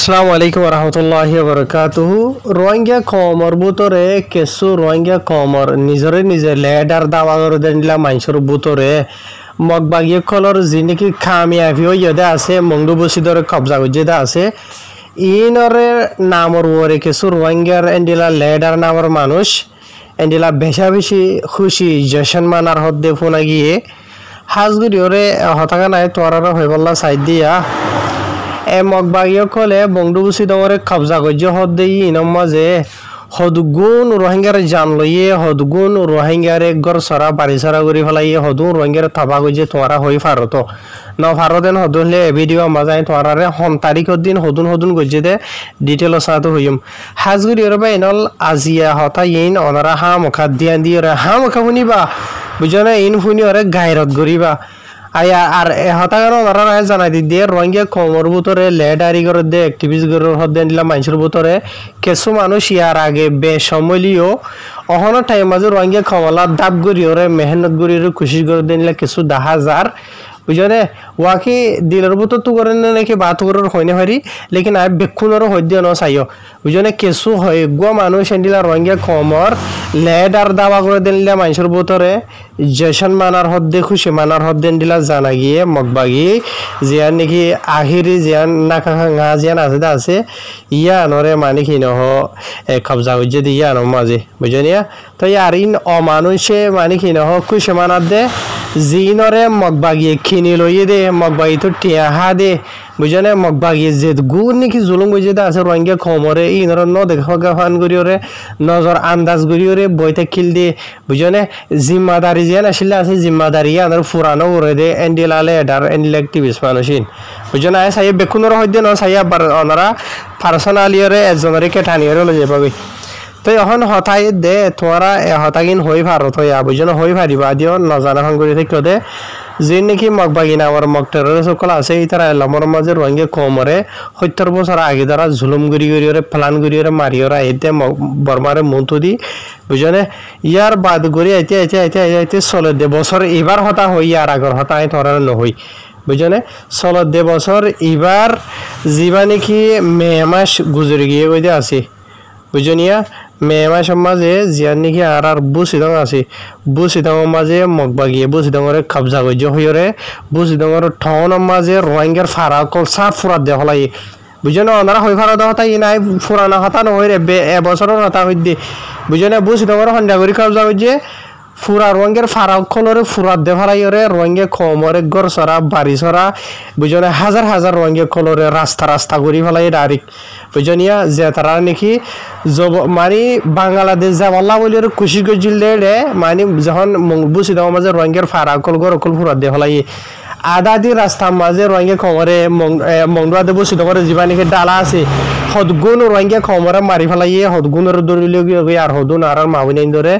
আসসালামু আলাইকুম রহমতুল্লাহি বারাকাতুহু রোহিঙ্গা কমর বুতরে কেসু রোহিঙ্গা কমর নিজরে নিজে লেডার দাওয়া করে দিলা মানুষের বুতরে মগবাগিয়ে কলর যিনিকি কামিয়াবি হইয়দে আছে মংডু বসিদরে কবজা গজ্জেদা আছে ইনরে নামর ওরে কেসু রোহিঙ্গার এন্ডিলা লেডার নামর মানুষ এন্ডিলা বেশা বেশি খুশি জশন মানার হদ্দে ফোনা গিয়ে হাজগুড়ি ওরে হতাকা নাই তোয়ার হইবল্লা সাইড দিয়া মগবাগিয়ে কলে বংডুবুসি দমরে কবজা গজ্জ হদ্দে ইনম মাঝে হদগুন রোহিঙ্গার জান লইয়ে হদগুন রোহিঙ্গার গর সরা বাড়ি সরা করি ফেলাইয়ে হদুন রোহিঙ্গার থাবা গজ্জে তোমরা হই ফারত ন ফারতেন হদুনলে ভিডিও মাজাই তোমরারে হম তারিখর দিন হদুন হদুন গজ্জে দে ডিটেল সাথ হইম হাজগুড়ি ওর বাইনল আজিয়া হতা ইন অনারা হা মুখা দিয়ান দিয়ে হা মুখা শুনিবা বুঝনে ইন শুনি ওরে গায়রত গরিবা আয়া আর হতাগার ওনারা জানাই দিয়ে রোহিঙ্গা কমর ভিতরে লেডারি করে দে অ্যাক্টিভিস্ট গরের হদ্দে দিলা মানুষের ভিতরে কিছু মানুষ ইয়ার আগে বেসমলিও অহন টাইম মাঝে রোহিঙ্গা কমলা দাব গড়ি ওরে মেহনত গড়ি খুশি করে দিলা কিছু 10,000 বুঝনে ওয়াকি দিলের ভিতর তো করেন নাকি বাত করার হইনে পারি লেকিন আর বেক্ষুনেরও হদ্দে ন চাইও বুঝনে কিছু হয় গো মানুষ এন্ডিলা রোহিঙ্গা কমর লেডার দাবা করে দিলা মানুষের ভিতরে জেশন মানার হদ্দে খুশি মানার হদ্দে এন্ডিলা জানা গিয়ে মগবাগি জিয়ান নাকি আখিরি জিয়ান নাকা না জিয়ান আছে ইয়া নরে মানে কি নহ কবজা হইছে দি ইয়া ন মাঝে বুঝনিয়া তো ইয়ার ইন অমানুষে মানে কি নহ খুশি মানার দে জিনরে মগবাগি খিনি লইয়ে দে মগবাগি তো টিয়াহা দে বুঝনে মগবাগি যে গুণ নাকি জুলুম বুঝে দে আছে রোহিঙ্গা কমরে ইনর ন দেখা ফান করিওরে নজর আন্দাজ করিওরে বইতে কিল দে বুঝনে জিম্মাদারি যে আসলে আছে জিম্মাদারি আনার ফুরানো করে দে এন্ডিলালে এডার এন্ডিল অ্যাক্টিভিস্ট মানুষিন বুঝনে আয় সাইয়ে বেকুনর হইদে ন সাইয়া বার ওনারা পার্সোনালিয়রে একজনরে কেটানিয়রে লই যাবাগৈ তো এখন হতাই দে তোমরা হতাগিন হই ভারত হইয়া বুঝনো হই ভারিবা দিও নজানা ভাঙ করে থেকে দে যে নাকি মগবাগিনা আমার মগটারের সকল আছে এই তারা এলামর মাঝে রোহিঙ্গা কমরে 70 বছর আগে দ্বারা জুলুম গড়ি গড়িয়ে প্লান গড়িয়ে মারিওরা এতে বর্মারে মন্তু দি বুঝনে ইয়ার বাদ গড়ি আইতে চলে দে বছর এবার হতা হই আর আগর হতা আই তোরা নহই বুঝনে চলে দে বছর এবার জীবা নাকি মে মাস গুজরে গিয়ে কইতে আছে বুঝনিয়া মেমা সমাজে জিয়ান নাকি আর বুসিদং আছে বুসিদং মাঝে মগবাগিয়ে বুসিদংরে কবজা গজ্জ হইরে বুসিদংর ঠন মাঝে রোহিঙ্গার ফারা কল সাফ ফুরা দে হলাই বুঝনো ওনারা হই ফারা দহতা ই নাই ফুরানা হতা নহইরে বে এবছরের হতা হইদে বুঝনে বুসিদংর হন্ডা করি কবজা গজ্জে ফুরা রোহিঙ্গার ফারা কলরে ফুরা দে ফলাইরে রোহিঙ্গা কমরে গর সরা বাড়ি সরা বুঝনে হাজার হাজার রোহিঙ্গা কলরে রাস্তা করি ফেলাই ডাইরেক্ট বুঝনিয়া যে তারা নাকি মানে বাংলাদেশ যাওয়াল্লা বলি খুশি গজিল দে মানে যখন বুঝি দেওয়া মাঝে রোহিঙ্গার ফারা কল গর কল ফুরা দে ফেলাই আধা দি রাস্তার মাঝে রোহিঙ্গা কমরে মংডুয়া দে বসি দেওয়ার যা নাকি ডালা আছে হদগুন রোহিঙ্গা কমরে মারি ফেলাইয়ে হদগুনের দৌড়িলে গিয়ে আর হদুন আর মাহুনি ধরে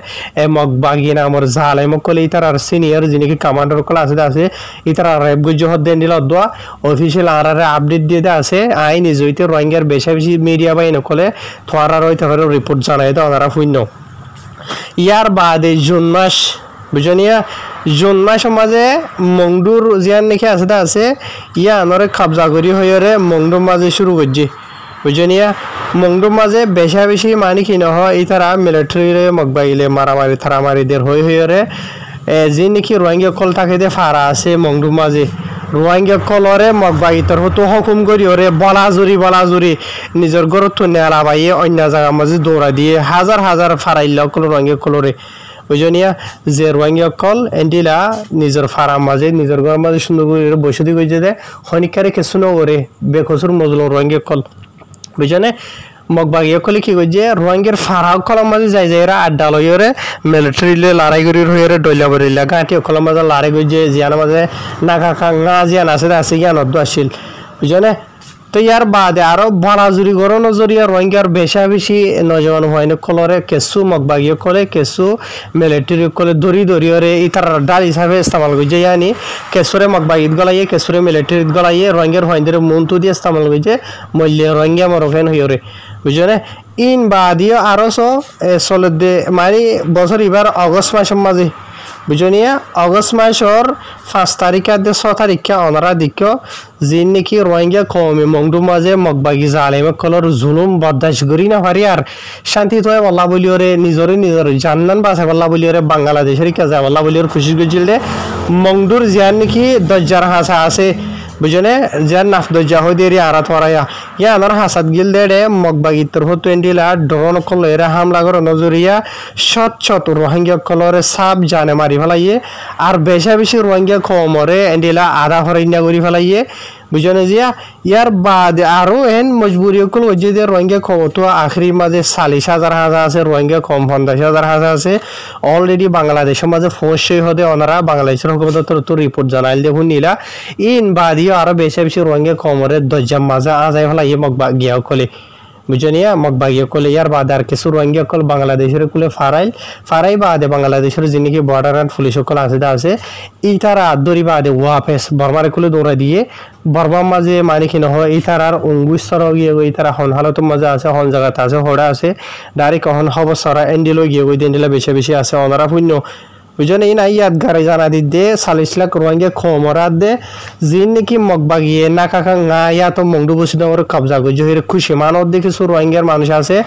মগবাগি নামর জালাই মগ কলে ইতার আর সিনিয়র যিনি কমান্ডার কল আছে ইতার রেপ গজ্জ হদ দেন দিল দোয়া অফিসিয়াল আর আপডেট দিয়ে আছে আইন নিজইতে রোহিঙ্গার বেশি বেশি মিডিয়া বাই নকলে থোয়ার আর রিপোর্ট জানাই তো ওনারা শূন্য ইয়ার বাদে জুন মাস বুঝনিয়া জুন মাস মাঝে মংডুর জিয়ান নাকি আছে ইয়া আনরে কবজা করি হইরে মংডুর মাঝে শুরু করছে বুঝনিয়া মংডুর মাঝে বেশা বেশি মানে কি নহ এই তারা মিলিটারি মগবাইলে মারামারি থারামারিদের হইরে যে নাকি রোহিঙ্গা কল থাকে দে ফারা আছে মংডুর মাঝে রোহিঙ্গা কলরে মগবাগি তোর হতো হুকুম করি ওরে বলাজুরি নিজের ঘরত নেলা বাইয়ে অন্য জায়গার মাঝে দৌড়া দিয়ে হাজার হাজার ফারাইল্লা কল রোহিঙ্গা কলরে বুঝনিয়া যে রোহিঙ্গা কল এন্ডিলা নিজের ফারার মাঝে নিজের ঘরের মাঝে সুন্দর করে বসে দিয়ে গেছে দে খনিকারে কিছু নগরে বেকসুর মজলুম রোহিঙ্গা কল বুঝনে মগবাগি কলে কি করছে রোহিঙ্গার ফারা কলম মাঝে যাই এরা আড্ডা লইরে মিলিটারিলে লড়াই করি হইরে ডইলা বরিলা গাঁটি কলম মাঝে লড়াই করছে জিয়ান মাঝে নাকা খাঙ্গা জিয়ান আছে জ্ঞান আসিল বুঝনে তো ইয়ার বাদে আরো বলাজুরি গরো নজরিয়া রোহিঙ্গার বেশা বেশি নজওয়ান হয়নি কলরে কেসু মগবাগি কলে কেসু মিলিটারি কলে দড়িরে ইতার ডাল হিসাবে ইস্তেমাল করছে ইয়ানি কেসুরে মগবাগিত গলাইয়ে কেসুরে মিলিটারিত গলাইয়ে রোহিঙ্গার হইন্দের মন্তু দিয়ে ইস্তেমাল করছে মূল্য রোহিঙ্গা মরফেন হইরে বুঝলে ইন বাদিও আরো চলে দে মানে বছর এবার অগস্ট মাসের মাঝে বুঝনিয়া অগস্ট মাসর 5 তারিখ আদে 6 তারিখে অনারা দিক্য জিন নাকি রোহিঙ্গা কমে মংডু মাঝে মগবাগি জালেমে কলর জুলুম বরদাস্ত করি না পারি আর শান্তি তো আল্লাহ বলিওরে নিজরে জান্নান বাসা আল্লাহ বলিওরে বাংলাদেশের কাজে আল্লাহ বলিওর খুশি গজিল দে মংডুর জিয়ান নাকি দজ্জার হাসা আছে বুঝনে যার নাফ দজ্জা হই দেরি আরাত ওরায়া ইয়া আনার হাসাত গিল দে মগবাগিতর হো 20 লা ড্রোন কলরে হামলা করে নজরিয়া শত রোহিঙ্গা কলরে সাব জানে মারি ফেলাইয়ে আর বেশি রোহিঙ্গা কমরে এন্ডিলা আধা হরাইনা করি ফেলাইয়ে বুঝনে জিয়া ইয়ার বাদ আরো এন মজবুরি কল ওজে দে রোহিঙ্গা কম তো আখরি মাঝে 40,000 হাজার আছে রোহিঙ্গা কম 50,000 হাজার আছে অলরেডি বাংলাদেশের মাঝে ফোর্সই হদে ওনারা বাংলাদেশের হুকুমত তো রিপোর্ট জানাইল দেখুন নিলা ইন বাদিও আরো বেশি রোহিঙ্গা কমরে দজ্জাম মাঝে আজাই ফেলাইয়ে মগবা গিয়া কলে বুঝনিয়া মগবাগিয়া কলে ইয়ার বাদ আর কিছু রোহিঙ্গা কল বাংলাদেশের কুলে ফারাই বাদে বাংলাদেশের যিনি বর্ডার অ্যান্ড পুলিশ কল আছে ইতারা দরি বাদে ওয়াপেস বর্মার কুলে দৌড়া দিয়ে বর্মার মাঝে মানে কি নহয় ইতারার উঙ্গুস্তর গিয়ে গই তারা হন হালতের মাঝে আছে হন জায়গাতে আছে হড়া আছে ডাইরেক্ট হন হবসরা এন্ডিলো গিয়ে গই দেন্ডিলা বেশি আছে অনারা শূন্য বুঝনে এই নাই ইয়াদ গারে জানা দিতে 40 লাখ রোহিঙ্গা কমরাত দে জিন নাকি মগবাগিয়ে না কাকা না ইয়া তো মংডু বসিদ ওর কবজা গজে হেরে খুশি মানব দেখি সু রোহিঙ্গার মানুষ আছে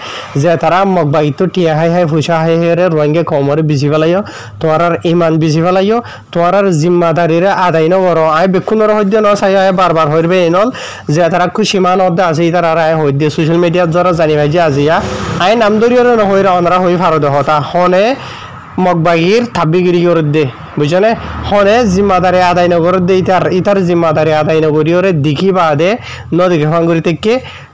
যে তারা মগবাগি তো টিয়া হাই ফুসা হাই হেরে রোহিঙ্গা কমরে বেশি ফেলাইও তোমার ইমান বেশি ফেলাইও তোমার জিম্মাদারিরে আদায় ন বড় আই বেকুনর হইতে ন চাই বারবার হইবে এনল যে তারা খুশি মানব আছে তারা আয় হইতে সোশ্যাল মিডিয়াত যারা জানি ভাই যে আজিয়া আই নাম দরিয়র ন হইরা অনরা হই ফারদে হতা হনে মগবাগির থাবিগিরি করে দে বুঝলে হনে জিম্মাদারি আদায় নগর দে ইতার জিম্মাদারি আদায় নগরিওরে দিকি বাদে নদীকে ফাঙ্গুরি থেকে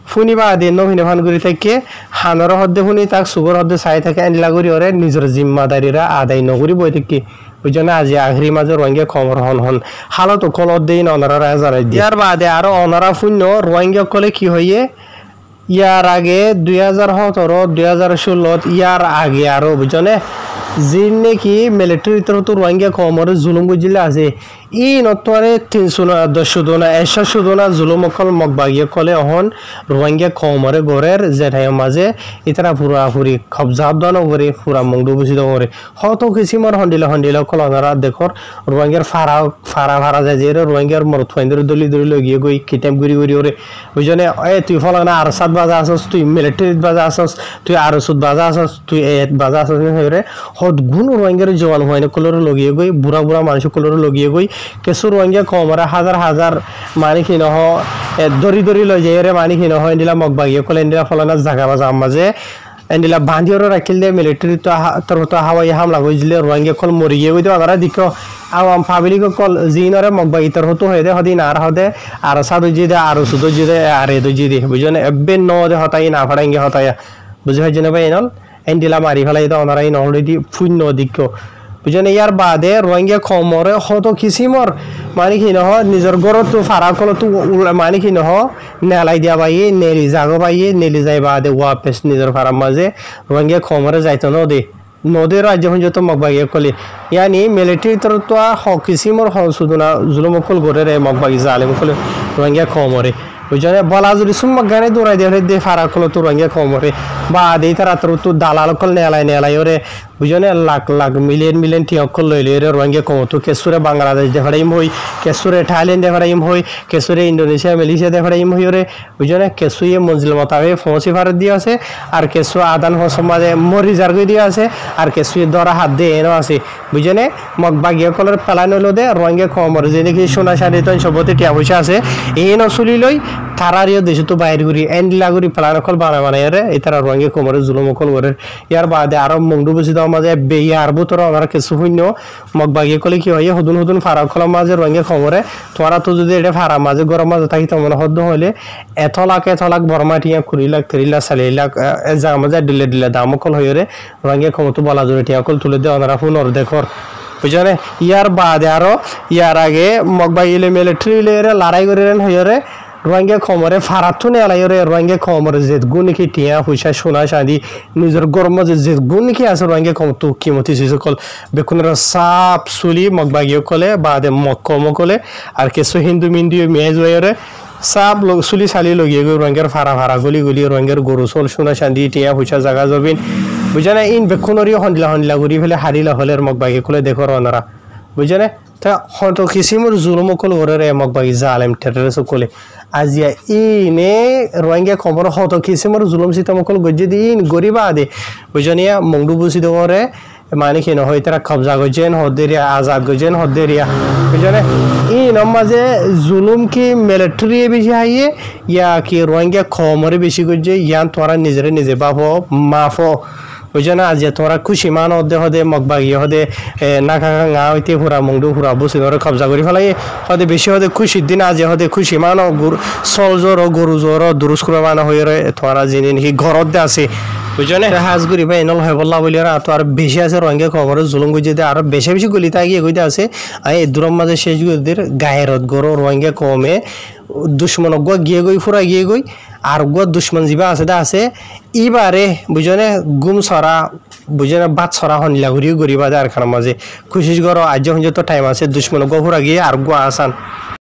ফুনি বাদে নভিনে ফানগুরি থেকে হানর হদ্দে ফুনি তাক সুগর হদ্দে চাই থাকে এনলা করি ওরে নিজের জিম্মাদারিরা আদায় নগরি বই থেকে বুঝলে আজি আখরি মাঝে রোহিঙ্গা কমর হন হালত কল দেই অনারা জানাই দিয়ার বাদে আরো অনারা শূন্য রোহিঙ্গা কলে কি হইয়ে ইয়ার আগে 2017 2016 ইয়ার আগে আরো বুঝলে জিন নাকি মিলিটারি তো রোহিঙ্গা কমরে জুলুম বুঝিলে আছে ই নতরে 300 না 10 না 100 না জুলুম কল মগবাগিয়ে কলে হন রোহিঙ্গা কমরে গরের জেঠাই মাঝে ইতারা পুরাপুরি কবজাবদান করে পুরা মংডু বুঝিদ করে হতো কিসিমর হন্ডিলা কল অনারা দেখর রোহিঙ্গার ফারা যায় যে রোহিঙ্গার মরত ফাইন্দর দলি লগিয়ে গই কিতাম গুরি ওরে বুঝনে এ তুই ফলানা আর সাত বাজা আসস তুই মিলিটারি বাজা আসস তুই আর সুদ বাজা আসস তুই এত বাজা আসস হইরে হদ গুণ রোহিঙ্গার জওয়ান হয় না কলর লগিয়ে গই বুড়া মানুষ কলর লগিয়ে গই কিছু রোহিঙ্গা কমরা হাজার মানে কি নহ দরি লই যায় রে মানে কি নহ এন্ডিলা মগবাগিয়ে কলে এন্ডিলা ফলানা জাগা বাজা মাঝে এন্ডিলা বান্ধিওর রাখিল দে মিলিটারি তো হাওয়াই হামলা কইছিলে রোহিঙ্গা কল মরি গিয়ে গই তো আগারা দিকো আওয়াম পাবলিক কল জিনরে মগবাগি তর হতো হয়ে দে হদিন আর হদে আর সাদু জিদে আর সুদু জিদে আর এদু জিদে বুঝনে এবে ন দে হতাই না ফাড়াঙ্গে হতায়া বুঝে হয় জেনে ভাই এনল এন্ডিলা মারি ফেলাই তো ওনারা ইন অলরেডি শূন্য দিকো বুঝনে ইয়ার বাদে রোহিঙ্গা কমরে হতো কিসিমর মানে কি নহ নিজের ঘরত তো ফারা কল তো মানে কি নহ নেলাই দিয়া বাইয়ে নেলি জাগো বাইয়ে নেলি যাই বাদে ওয়াপেস নিজের ফারার মাঝে রোহিঙ্গা কমরে যাইতো নদীর রাজ্য যত মগবাগিয়ে কলি ইয়ানি মিলিটারি তর তো কিসিমর সুদনা জুলুমকল গড়ে রে মগবাগি জালেম কলে রোহিঙ্গা কমরে বুঝনে বলা যদি সুম্মা গানে দৌড়াই দে ফারা কল তো রোহিঙ্গা কমরে বা দেই তারা তো দালাল কল নেলাই ওরে বুঝনে লাখ মিলিয়ন টিয়কল লইলে রে রোহিঙ্গা কম তো কেসুরে বাংলাদেশ দেখাইম হই কেসুরে থাইল্যান্ড দেখাইম হই কেসুরে ইন্দোনেশিয়া মালয়েশিয়া দেখাইম হই রে বুঝনে কেসুয়ে মঞ্জিল মতাবে ফৌসি ভারত দিয়ে আছে আর কেসু আদান সমাজে মরি জারগই দিয়ে আছে আর কেসুয়ে ধরা হাত দিয়ে এনো আছে বুঝনে মগবাগিয়া কলের পেলানো দে রোহিঙ্গা কমর যে নাকি সোনা শাড়ি তো সবতে টিয়া পয়সা আছে এই নচুলি লই তারারিও দেশে তো বাইর করি এন্ডিলা করি পেলানো কল বানায় রে এই তারা রোহিঙ্গা কমরে জুলুমকল করে ইয়ার বাদে আরো মংডু বসি মাঝে বেয়ে আর বুতর আমার কিছু শূন্য মগবাগিয়ে কলে কি হয় হুদুন ফারা কলার মাঝে রঙে খবরে তোরা তো যদি এটা ফারা মাঝে গরম মাঝে থাকি তেমন হদ্দ হইলে এত লাখ বরমা টিয়া 20 লাখ 30 লাখ 40 লাখ যা মাঝে দিলে দাম কল হইরে রঙে ক্ষমতা বলা জোরে টিয়া কল তুলে দেওয়া ওনারা ফোন দেখর বুঝলে ইয়ার বাদে আরো ইয়ার আগে মগবাগিলে মিলিটারি লেরে লড়াই করিলেন হইরে রোহিঙ্গা কমরে ফারাতো নেলাই রে রোহিঙ্গা কমরে যে গুণকি টিয়া পয়সা সোনা চাঁদি নিজের গরম যে গুণকি আছে রোহিঙ্গা কম তো কিমতি সকল বেকুনের সাপ চুলি মগবাগিয়ে কলে বাদে মক্কম কলে আর কিছু হিন্দু মিন্দু মেজ হয়ে সাপ চুলি চালি লগিয়ে গই রোহিঙ্গার ফারা গলি রোহিঙ্গার গরু চল সোনা চাঁদি টিয়া পয়সা জাগা যাবিন বুঝানে ইন বেকুনরি হন্ডলা ঘুরি ফেলে হারিলা হলের মগ বাকি খুলে দেখো রনারা বুঝানে তা হয়তো কিসিমর জুলুম কল ওরে মগ বাকি জালেম টেররিস্ট কলে আজিয়া ইনে রোহিঙ্গা খবর হতো কিসিমর জুলুম সিতামকল গজ্জে দিন গরিবা আদে বুঝানিয়া মংডু বুসি দরে মানে কি নহয় তারা কবজা গজেন হদেরিয়া আজাদ গজেন হদেরিয়া বুঝানে ইন মাঝে জুলুম কি মিলিটারি বেশি হাইয়ে ইয়া কি রোহিঙ্গা খমরে বেশি গজে ইয়ান তোরা নিজে বাপো মাফো বুঝানা আজ তোরা খুশি মান হদে মগবাগি হদে নাকা গা হইতে হুরা মংডু হুরা বসে ধরে কবজা করি ফেলাই হদে বেশি হদে খুশির দিন আজ হদে খুশি মান সল জ্বর গরু জ্বর দুরুস করে মানা হয়ে রে তোরা জিনিস নাকি ঘরত দে আছে বুঝনে হাজ করি ভাই এনল হয় বললা বলি তো আর বেশি আছে রঙে খবর জুলুম গুজি দে আর বেশি গলি তা গিয়ে গইতে আছে এই দূরম মাঝে শেষ গুদের গায়েরত গরো রঙে কমে দুশ্মন গিয়ে গই ফুরা গিয়ে গই আর দুশ্মন যা আছে ইবারে বুঝনে গুম ছড়া বুঝনে বাদ ছড়া হনিলা ঘুরিও গরিবা আর খানার মাঝে খুশি গর আজ তো টাইম আছে দুশ্মন ফুরা গিয়ে আর আসান